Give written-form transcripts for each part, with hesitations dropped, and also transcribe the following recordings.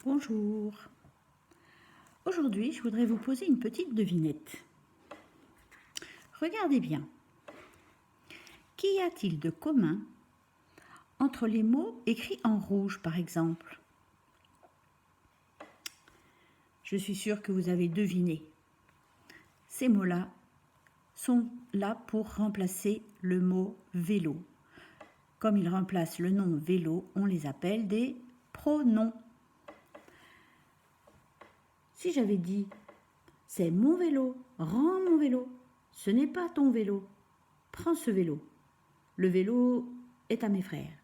Bonjour. Aujourd'hui, je voudrais vous poser une petite devinette. Regardez bien. Qu'y a-t-il de commun entre les mots écrits en rouge, par exemple? Je suis sûre que vous avez deviné. Ces mots-là sont là pour remplacer le mot vélo. Comme ils remplacent le nom vélo, on les appelle des pronoms. Si j'avais dit « c'est mon vélo, rends mon vélo », ce n'est pas ton vélo, prends ce vélo. Le vélo est à mes frères.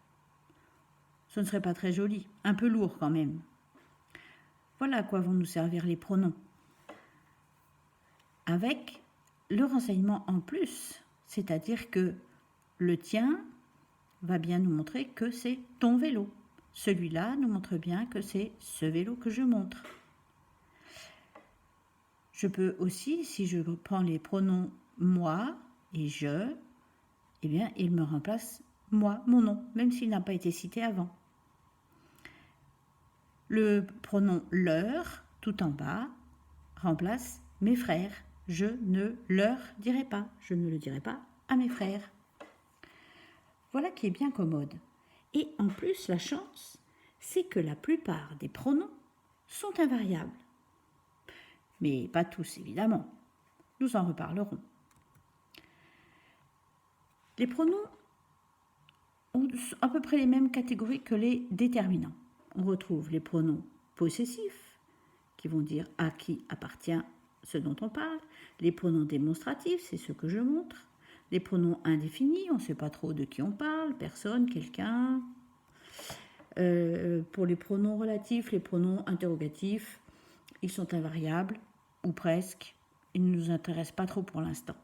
Ce ne serait pas très joli, un peu lourd quand même. Voilà à quoi vont nous servir les pronoms. Avec le renseignement en plus, c'est-à-dire que le tien va bien nous montrer que c'est ton vélo. Celui-là nous montre bien que c'est ce vélo que je montre. Je peux aussi, si je prends les pronoms moi et je, eh bien, il me remplace moi, mon nom, même s'il n'a pas été cité avant. Le pronom leur, tout en bas, remplace mes frères. Je ne leur dirai pas, je ne le dirai pas à mes frères. Voilà qui est bien commode. Et en plus, la chance, c'est que la plupart des pronoms sont invariables. Mais pas tous, évidemment. Nous en reparlerons. Les pronoms ont à peu près les mêmes catégories que les déterminants. On retrouve les pronoms possessifs, qui vont dire à qui appartient ce dont on parle. Les pronoms démonstratifs, c'est ce que je montre. Les pronoms indéfinis, on ne sait pas trop de qui on parle, personne, quelqu'un. Pour les pronoms relatifs, les pronoms interrogatifs, ils sont invariables, ou presque. Ils ne nous intéressent pas trop pour l'instant.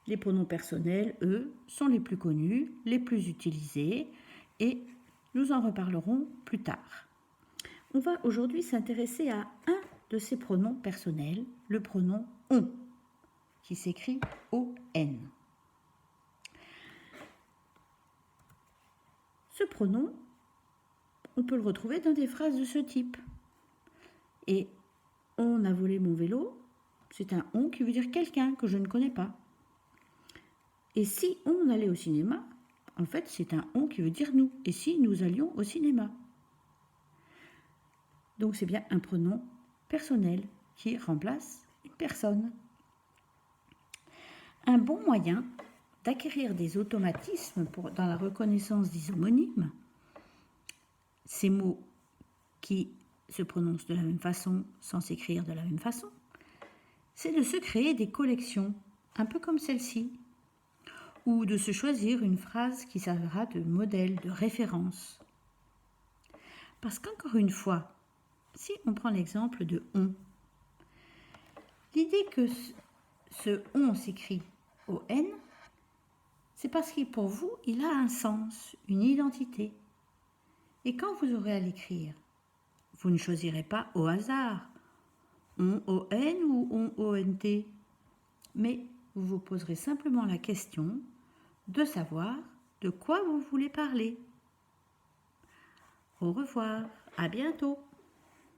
Les pronoms personnels, eux, sont les plus connus, les plus utilisés, et nous en reparlerons plus tard. On va aujourd'hui s'intéresser à un de ces pronoms personnels, le pronom on, qui s'écrit O-N. Ce pronom, on peut le retrouver dans des phrases de ce type. Et on a volé mon vélo, c'est un on qui veut dire quelqu'un que je ne connais pas. Et si on allait au cinéma, en fait, c'est un on qui veut dire nous. Et si nous allions au cinéma. Donc c'est bien un pronom personnel qui remplace une personne. Un bon moyen d'acquérir des automatismes dans la reconnaissance des homonymes, ces mots qui se prononcent de la même façon sans s'écrire de la même façon, c'est de se créer des collections, un peu comme celle-ci, ou de se choisir une phrase qui servira de modèle, de référence. Parce qu'encore une fois, si on prend l'exemple de on, l'idée que ce on s'écrit O-N, c'est parce que pour vous, il a un sens, une identité. Et quand vous aurez à l'écrire, vous ne choisirez pas au hasard on O-N ou on O-N-T, mais vous vous poserez simplement la question de savoir de quoi vous voulez parler. Au revoir, à bientôt.